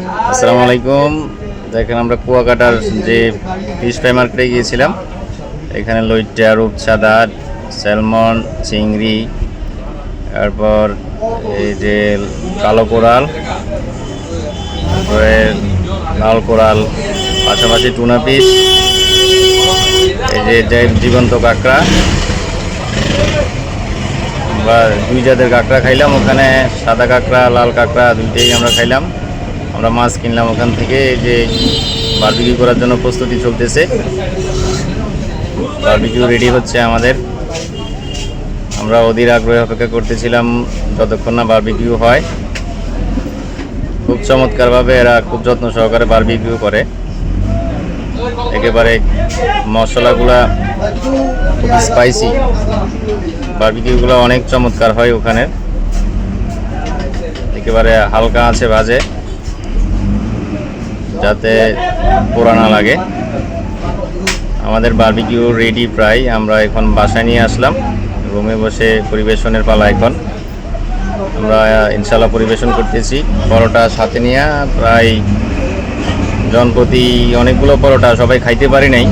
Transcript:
আসসালামু আলাইকুম। দেখেন আমরা কুয়াকাটার যে ফিশ ফ্রাই মার্কেটে গিয়েছিলাম। এখানে লইট্টা, রূপচাঁদা, স্যালমন, চিংড়ি, তারপর এই যে কালো কোরাল, তারপরে লাল কোরাল, পাশাপাশি টুনা পিস, এই যে জীবন্ত কাঁকড়া বা দুই জাতের কাঁকড়া খাইলাম ওখানে, সাদা কাঁকড়া লাল কাঁকড়া দুইটাই আমরা খাইলাম। আমরা মাছ কিনলাম ওখান থেকে। এই যে বারবিকিউ করার জন্য প্রস্তুতি চলতেছে, বারবিকিউ রেডি হচ্ছে আমাদের। আমরা অধীর আগ্রহে অপেক্ষা করতেছিলাম যতক্ষণ না বারবিকিউ হয়। খুব চমৎকারভাবে এরা খুব যত্ন সহকারে বারবিকিউ করে। একেবারে মশলাগুলা খুব স্পাইসি, বারবিকিউগুলো অনেক চমৎকার হয় ওখানে। একেবারে হালকা আছে ভাজে যাতে পোড়া না লাগে। আমাদের বারবিকিউ রেডি প্রায়। আমরা এখন বাসায় নিয়ে আসলাম, রুমে বসে পরিবেশনের পালা। এখন আমরা ইনশাল্লাহ পরিবেশন করতেছি। পরোটা সাথে নিয়ে প্রায় জনপ্রতি অনেকগুলো পরোটা, সবাই খাইতে পারি নাই।